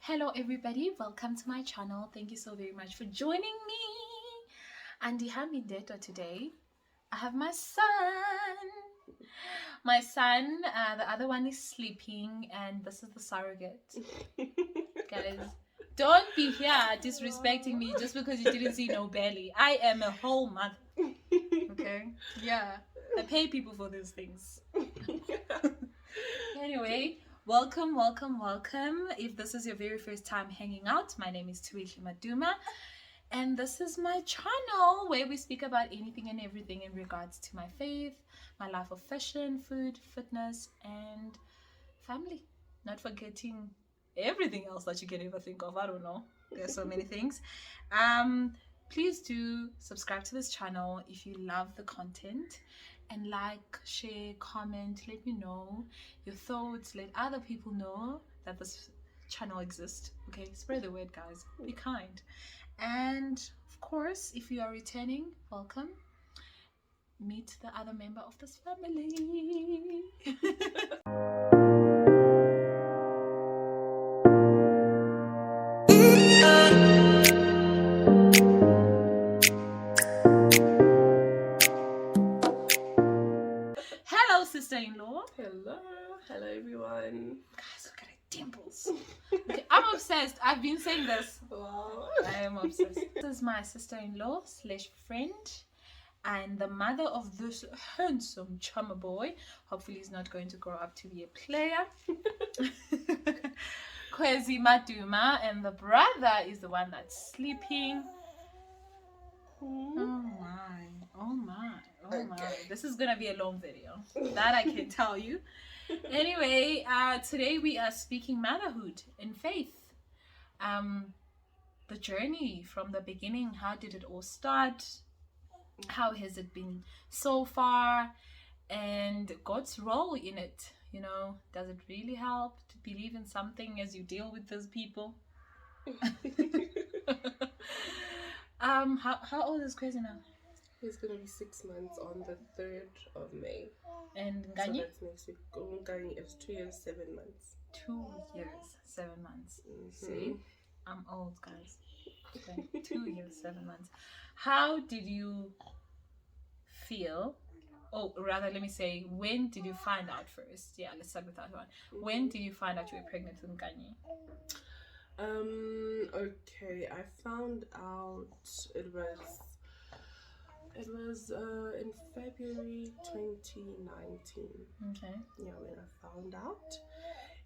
Hello everybody, welcome to my channel. Thank you so very much for joining me. Andy Hamideto today. I have my son. The other one is sleeping, and this is the surrogate. Guys, don't be here disrespecting me just because you didn't see no belly. I am a whole mother. Okay? Yeah. I pay people for these things. Anyway, welcome. If this is your very first time hanging out, my name is Tsakane Maduma, and this is my channel where we speak about anything and everything in regards to my faith, my life of fashion, food, fitness, and family. Not forgetting everything else that you can ever think of. I don't know. There's so many things. Please do subscribe to this channel if you love the content, and like, share, comment, let me know your thoughts, let other people know that this channel exists. Okay, spread the word, guys. Be kind. And of course, if you are returning, welcome. Meet the other member of this family. Hello, sister-in-law. Hello everyone. Guys, look at her dimples. Okay, I'm obsessed. I've been saying this. Wow. I am obsessed. This is my sister-in-law / friend, and the mother of this handsome chummer boy. Hopefully he's not going to grow up to be a player. Tsakane Maduma, and the brother is the one that's sleeping. Oh my. Okay. This is gonna be a long video. That I can tell you. Anyway, today we are speaking motherhood and faith. The journey from the beginning. How did it all start? How has it been so far? And God's role in it. You know, does it really help to believe in something as you deal with those people? How old is Kwezi now? He's gonna be 6 months on the 3rd of May. And So Ngani? that's next week. Ngani is 2 years, 7 months. 2 years, 7 months. Mm-hmm. See, I'm old, guys. Okay. 2 years, 7 months. How did you feel? Oh, rather, let me say, when did you find out first? Yeah, let's start with that one. When did you find out you were pregnant with Ngani? Okay, I found out it was in February 2019. Okay. Yeah, when I found out.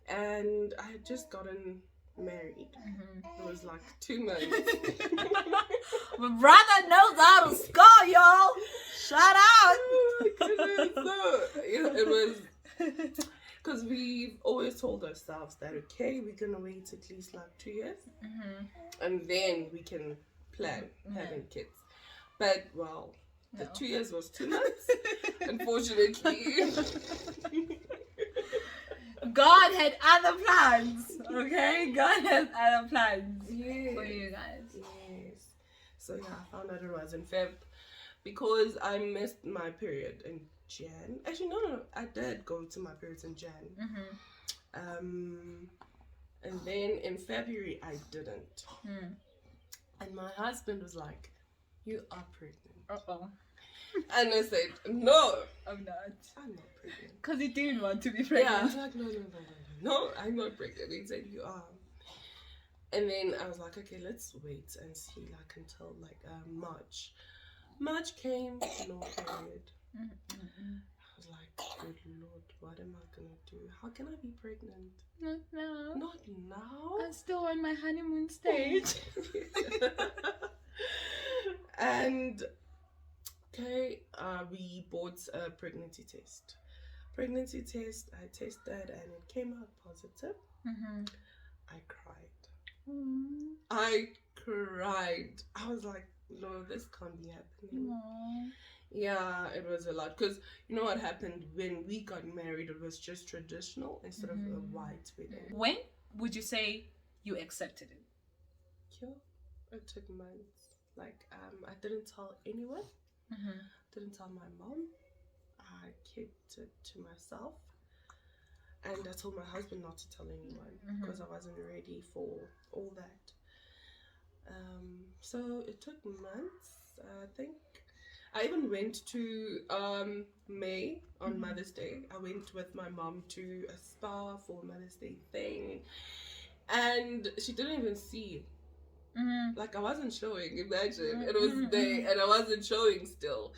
And I had just gotten married. Mm-hmm. It was like 2 months. My brother knows how to score, y'all. Shout out. Oh my goodness. So, it was because we've always told ourselves that okay, we're gonna wait at least like 2 years, and then we can plan having kids. But well, the 2 years was 2 months, unfortunately. God had other plans, okay? God has other plans for you guys. Yes. So yeah, I found out it was in Feb because I missed my period in Jan. Actually, no, I did go to my periods in Jan. And then in February I didn't. And my husband was like, "You are pregnant." Uh-oh. And I said, "No, I'm not pregnant." Because he didn't want to be Yeah, I pregnant. was like, no, I'm not pregnant. He said, "You are." And then I was like, "Okay, let's wait and see like until like March." March came, no period. I was like, "Good Lord, what am I gonna do? How can I be pregnant?" Not now. Not now. I'm still on my honeymoon stage. And okay, we bought a pregnancy test. I tested and it came out positive. I cried. I cried. I was like, "No, this can't be happening." Aww. Yeah, it was a lot because you know what happened when we got married. It was just traditional instead of a white wedding. When would you say you accepted it? Yeah, it took months. Like I didn't tell anyone. Didn't tell my mom. I kept it to myself. And I told my husband not to tell anyone because I wasn't ready for all that. So it took months, I think. I even went to May on Mother's Day. I went with my mom to a spa for Mother's Day thing. And she didn't even see. Like, I wasn't showing, imagine. It was there and I wasn't showing still.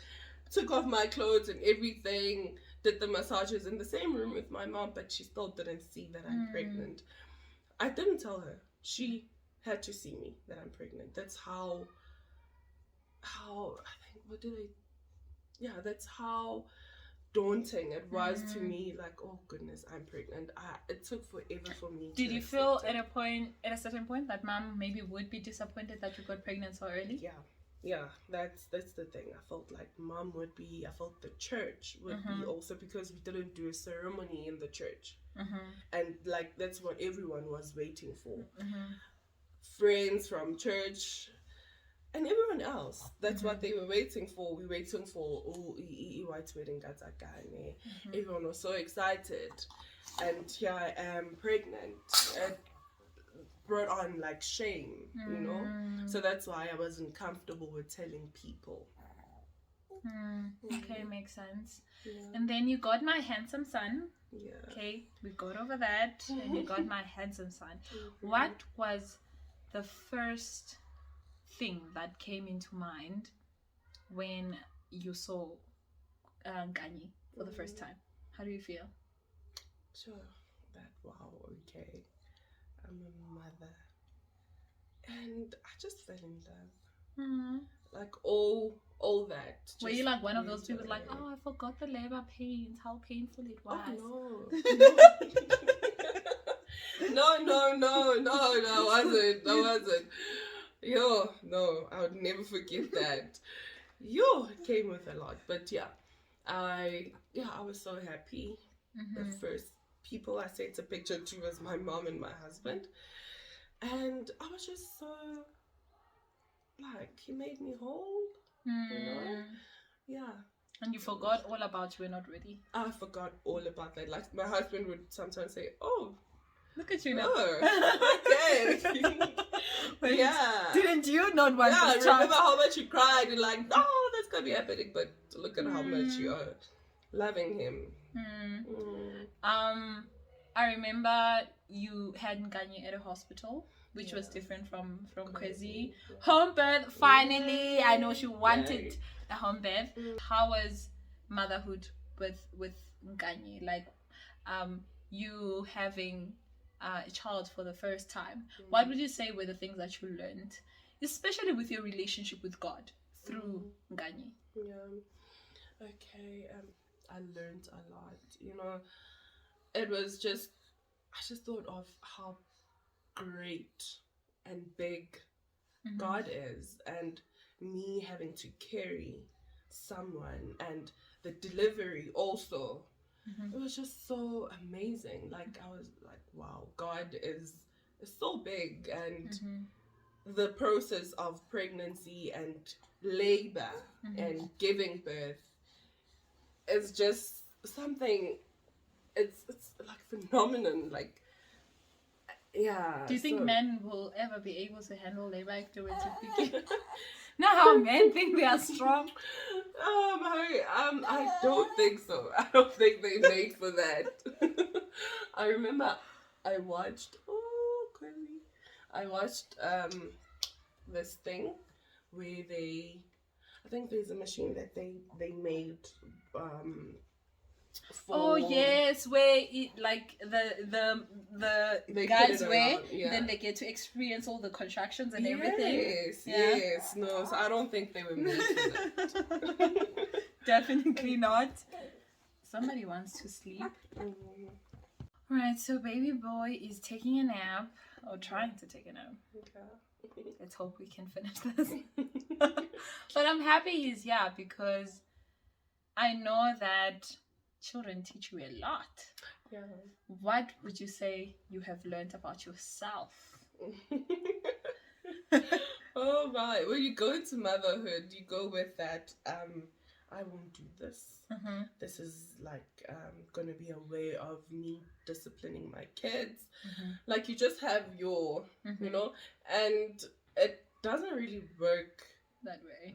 Took off my clothes and everything. Did the massages in the same room with my mom, but she still didn't see that I'm pregnant. I didn't tell her. She had to see me that I'm pregnant. That's how I think, that's how daunting it was to me. Like, oh goodness, I'm pregnant. It took forever for me. Did you feel at a certain point that mom maybe would be disappointed that you got pregnant so early? Yeah, that's the thing. I felt like mom would be. I felt the church would be also, because we didn't do a ceremony in the church, and like that's what everyone was waiting for. Friends from church and everyone else. That's what they were waiting for. We were waiting for white wedding at Tsakane. Everyone was so excited, and here I am pregnant. It brought on like shame, you know. So that's why I wasn't comfortable with telling people. Okay, makes sense. And then you got my handsome son. Okay, we got over that, and you got my handsome son. What was the first thing that came into mind when you saw Nkanye for the first time? How do you feel? Sure, wow, okay, I'm a mother, and I just fell in love. Like all that. Were you like one of those people like, oh, I forgot the labor pains, how painful it was? Oh, no, I wasn't. Yo, no, I would never forget that. It came with a lot, but I was so happy. The first people I sent a picture to was my mom and my husband, and I was just so like, he made me whole, you know. And you forgot all about you were not ready. I forgot all about that. Like, my husband would sometimes say, oh, look at you now. Okay. Didn't you not want to? This I remember how much you cried and like, oh, that's gonna be happening, but look at how much you are loving him. I remember you had Nkanye at a hospital, which was different from Kwezi. Home birth, finally. I know she wanted a home birth. How was motherhood with Nkanye? Like, you having a child for the first time. What would you say were the things that you learned, especially with your relationship with God through Nkanye? Okay, I learned a lot. You know, it was just, I just thought of how great and big God is, and me having to carry someone, and the delivery also. It was just so amazing. Like, I was like, wow, God is so big, and the process of pregnancy and labor and giving birth is just something. It's like phenomenon. Like, do you think men will ever be able to handle labor afterwards? Not how men think they are strong. I don't think so. I don't think they made for that. I remember I watched this thing where I think there's a machine that they made for, where it, like the guys wear, then they get to experience all the contractions and everything. Yes. No, so I don't think they were made for that. Definitely not. Somebody wants to sleep. Right, so baby boy is taking a nap, or trying to take a nap. Okay. Let's hope we can finish this. But I'm happy he's here, because I know that children teach you a lot. Yeah. What would you say you have learned about yourself? Oh, right. When you go into motherhood, you go with that I won't do this. This is like gonna be a way of me disciplining my kids. Like you just have your, you know, and it doesn't really work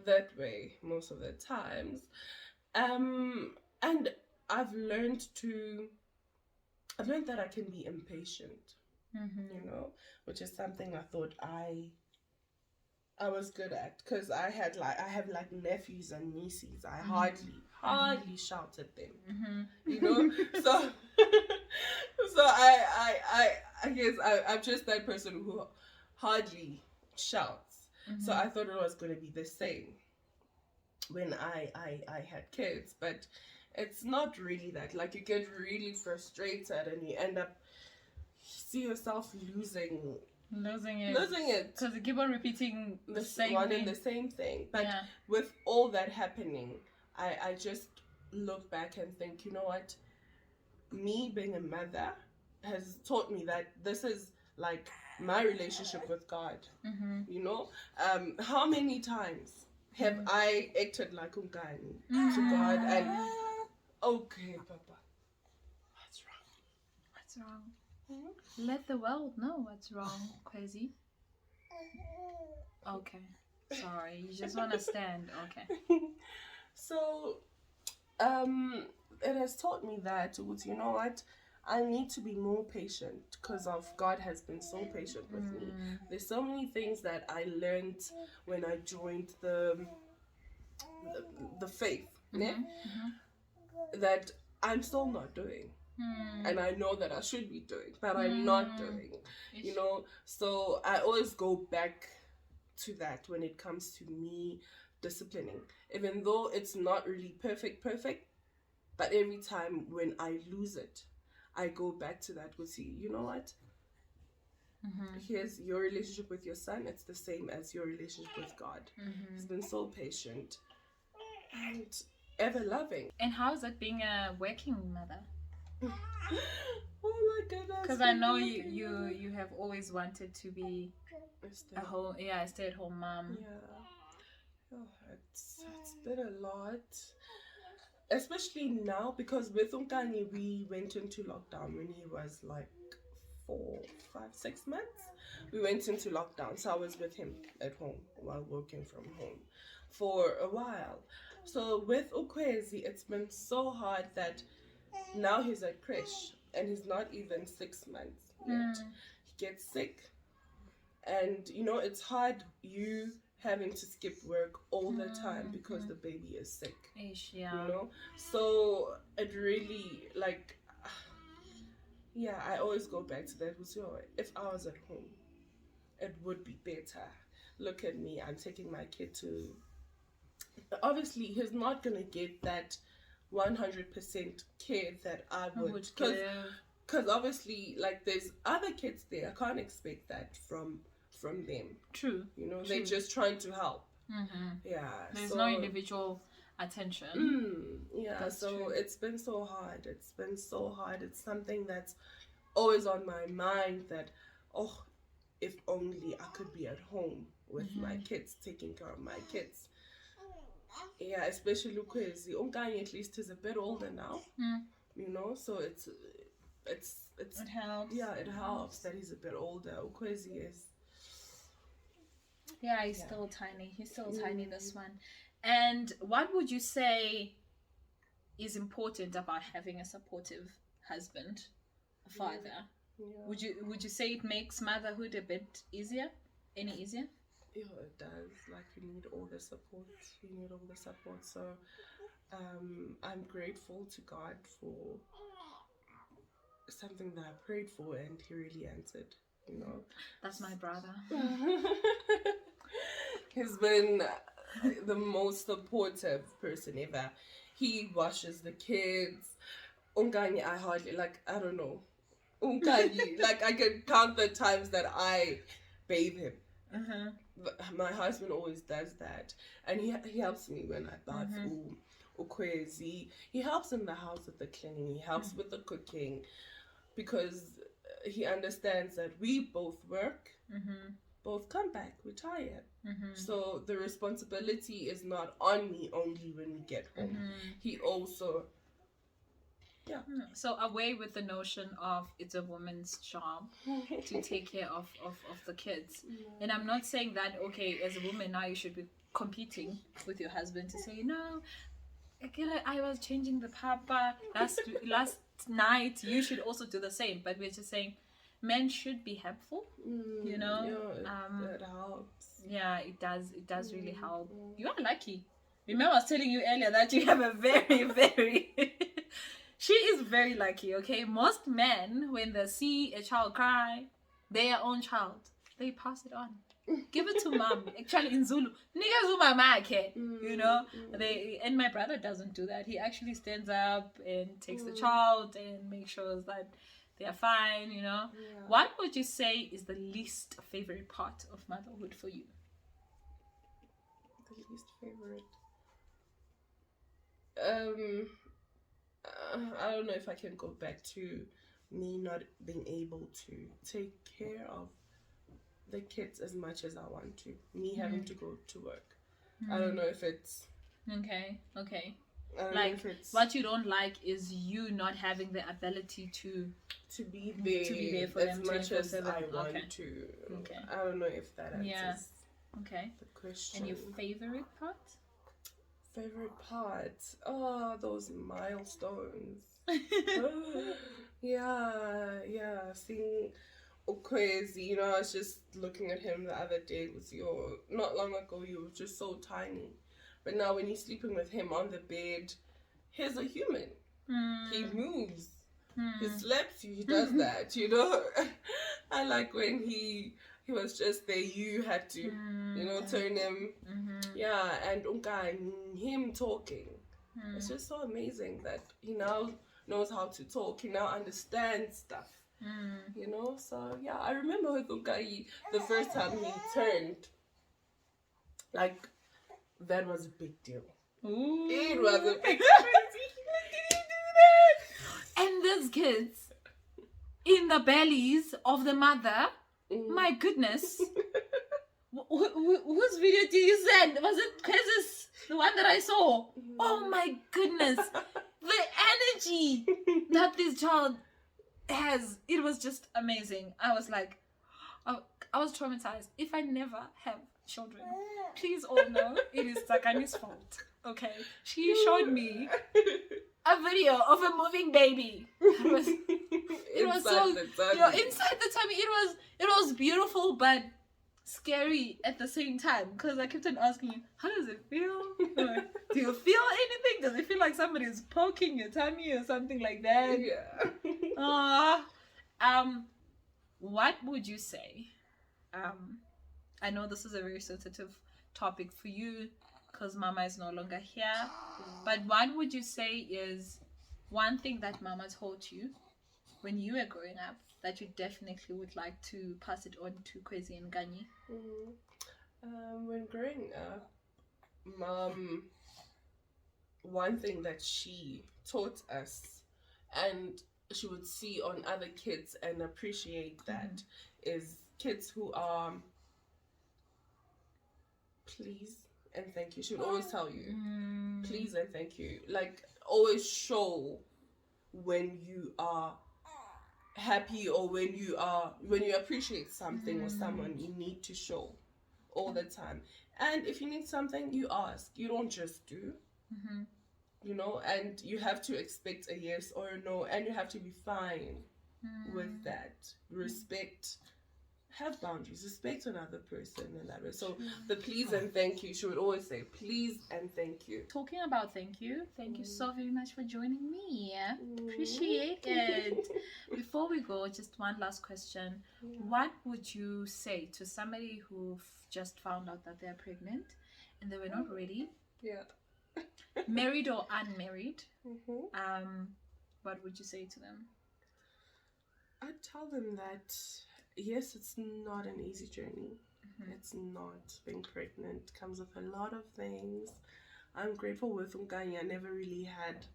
that way most of the times. And I've learned that I can be impatient, you know, which is something I thought I was good at, because I have like nephews and nieces. I hardly shout at them, you know. So so I guess I'm just that person who hardly shouts. So I thought it was going to be the same when I had kids, but it's not really that. Like you get really frustrated and you end up see yourself losing it because you keep on repeating the same one thing. and the same thing. But with all that happening, I just look back and think, you know what, me being a mother has taught me that this is like my relationship with God. You know, how many times have I acted like Ungani to God? And okay, Papa, what's wrong? Let the world know what's wrong, Kwezi. Okay. Sorry, you just want to stand. Okay. So, it has taught me that, you know what, I need to be more patient, because God has been so patient with me. There's so many things that I learned when I joined the faith, that I'm still not doing. And I know that I should be doing, but I'm not doing, you know. So I always go back to that when it comes to me disciplining, even though it's not really perfect, but every time when I lose it, I go back to that with you know what, here's your relationship with your son, it's the same as your relationship with God. He's been so patient and ever loving. And how is it being a working mother? Oh my goodness! Because I know you have always wanted to be a stay-at-home mom. Yeah, it's been a lot, especially now, because with Unkani we went into lockdown when he was like 4, 5, 6 months. We went into lockdown, so I was with him at home while working from home for a while. So with Ukwezi, it's been so hard that now he's at creche and he's not even 6 months yet. He gets sick, and you know, it's hard you having to skip work all the time because the baby is sick. You know, so it really, like, I always go back to that. If I was at home, it would be better. Look at me, I'm taking my kid to, obviously he's not gonna get that 100% care that I would, because obviously, like, there's other kids there. I can't expect that from them. True. You know, they're just trying to help. There's no individual attention. That's true. It's been so hard. It's something that's always on my mind, that if only I could be at home with my kids, taking care of my kids. Yeah, especially Lukwezi. Unkanye at least is a bit older now. You know, so it helps. Yeah, it helps that he's a bit older. Ukwezi is. Yeah, he's still tiny. He's still tiny, this one. And what would you say is important about having a supportive husband, a father? Would you say it makes motherhood a bit easier? Any easier? Yeah, it does. Like, you need all the support. So I'm grateful to God for something that I prayed for, and he really answered, you know. That's my brother. He's been the most supportive person ever. He washes the kids. Ungani, I don't know. Ungani, like, I can count the times that I bathe him. My husband always does that, and he helps me when I bath Ukwezi. He helps in the house with the cleaning. He helps with the cooking, because he understands that we both work, both come back, we're tired. So the responsibility is not on me only when we get home. He also, So away with the notion of it's a woman's job to take care of the kids. And I'm not saying that, okay, as a woman now you should be competing with your husband to say, no, I was changing the papa last night, you should also do the same. But we're just saying men should be helpful, you know. That helps. Yeah, it does really help. You are lucky. Remember I was telling you earlier that you have a very, very she is very lucky, okay? Most men, when they see a child cry, their own child, they pass it on. Give it to mom. Actually, in Zulu, you know. And my brother doesn't do that. He actually stands up and takes the child and makes sure that they are fine, you know. Yeah. What would you say is the least favorite part of motherhood for you? The least favorite. I don't know if I can go back to me not being able to take care of the kids as much as I want to. Me having to go to work. I don't know if it's... Okay. I don't Like, know if it's... what you don't like is you not having the ability to be there for as them much as 24/7. I want Okay. to. Okay. I don't know if that answers Okay. the question. And your favorite part? Favorite part? Oh, those milestones. Yeah. Seeing Okwezi, you know, I was just looking at him the other day. It was not long ago, you were just so tiny. But now when you're sleeping with him on the bed, he's a human. He moves. He slaps you. He does that, you know. I like when he was just there. You had to, you know, turn him. Yeah, and him talking. It's just so amazing that he now knows how to talk. He now understands stuff. You know, so yeah, I remember with Unkai, the first time he turned, like, that was a big deal. Ooh. It was a big deal. And these kids in the bellies of the mother, my goodness. Whose video did you send? Was it Kez's? The one that I saw? Oh my goodness. The energy that this child has, it was just amazing. I was like, I was traumatized. If I never have children, please all know it is Tsakane's fault. Okay? She showed me a video of a moving baby. It was so, you know, inside the tummy. It was beautiful, but scary at the same time, because I kept on asking you, how does it feel? Like, do you feel anything? Does it feel like somebody is poking your tummy or something like that? Yeah. What would you say? I know this is a very sensitive topic for you because Mama is no longer here, but what would you say is one thing that Mama taught you when you were growing up that you definitely would like to pass it on to Kwezi and Ganyi? When growing up, Mom, one thing that she taught us, and she would see on other kids and appreciate that, is kids who are please and thank you. She would always tell you, please and thank you. Like, always show when you are happy or when you appreciate something or someone. You need to show all the time. And if you need something, you ask. You don't just do. You know, and you have to expect a yes or a no, and you have to be fine with that. Respect, have boundaries, respect another person in that way. So the please and thank you, she would always say please and thank you. Talking about thank you so very much for joining me. Appreciate it. Before we go, just one last question. What would you say to somebody who just found out that they're pregnant and they were not ready? Married or unmarried? What would you say to them? I'd tell them that yes, it's not an easy journey. It's not. Being pregnant comes with a lot of things. I'm grateful with Unganya. I never really had...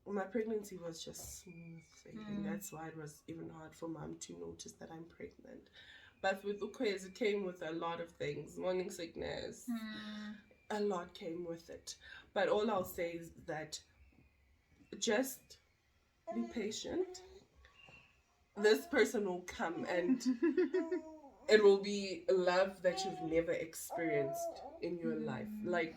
My pregnancy was just smooth sailing. That's why it was even hard for Mom to notice that I'm pregnant. But with Ukwezi, it came with a lot of things. Morning sickness, a lot came with it. But all I'll say is that just be patient. This person will come and it will be love that you've never experienced in your life. Like,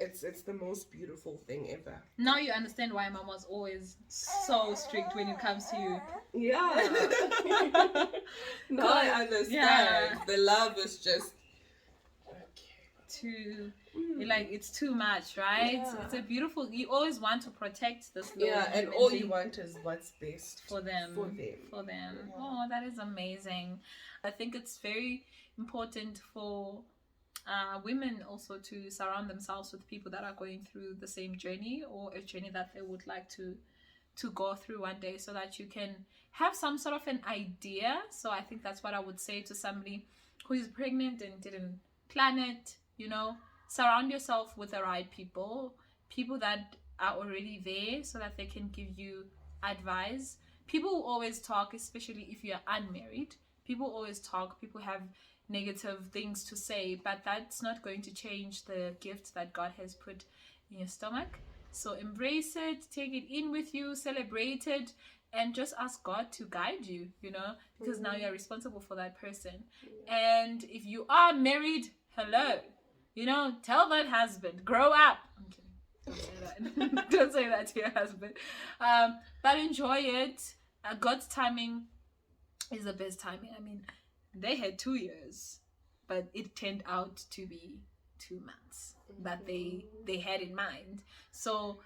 it's the most beautiful thing ever. Now you understand why Mom was always so strict when it comes to you. Yeah. Now I understand. Yeah. The love is just too, like, it's too much, right? Yeah. It's a beautiful, you always want to protect this little and all you want is what's best for them. Yeah. Oh, that is amazing. I think it's very important for women also to surround themselves with people that are going through the same journey, or a journey that they would like to go through one day, so that you can have some sort of an idea. So I think that's what I would say to somebody who is pregnant and didn't plan it. You know, surround yourself with the right people that are already there, so that they can give you advice. People will always talk, especially if you're unmarried. People always talk, people have negative things to say, but that's not going to change the gift that God has put in your stomach. So embrace it, take it in with you, celebrate it, and just ask God to guide you, you know, because now you're responsible for that person. And if you are married, hello, you know, tell that husband, grow up. I'm kidding. Don't say that. Don't say that to your husband. But enjoy it. God's timing is the best timing. I mean, they had 2 years, but it turned out to be 2 months that they had in mind. So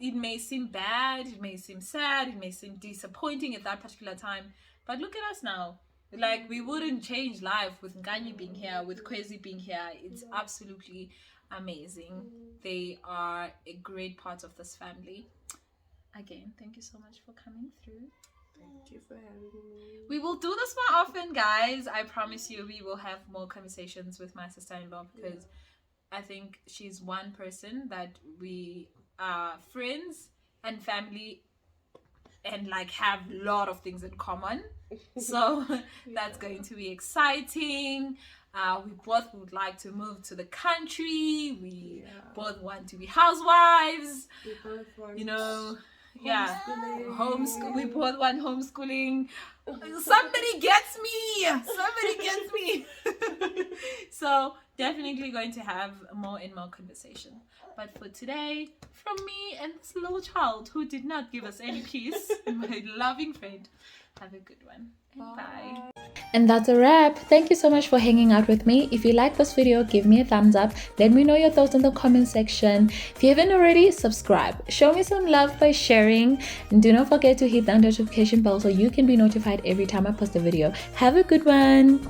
it may seem bad, it may seem sad, it may seem disappointing at that particular time, but look at us now. Like, we wouldn't change life with Nganyi being here, with Kwezi being here. It's absolutely amazing. They are a great part of this family. Again, thank you so much for coming through. Thank you for having me. We will do this more often, guys. I promise you, we will have more conversations with my sister-in-law, because I think she's one person that we are friends and family and like have a lot of things in common. So that's going to be exciting. We both would like to move to the country. We both want to be housewives. We both want, you know, homeschool. We both want homeschooling. Somebody gets me. So definitely going to have more and more conversation. But for today, from me and this little child who did not give us any peace, my loving friend, have a good one. Bye. And that's a wrap. Thank you so much for hanging out with me. If you like this video, give me a thumbs up. Let me know your thoughts in the comment section. If you haven't already, subscribe. Show me some love by sharing. And do not forget to hit the notification bell so you can be notified every time I post a video. Have a good one.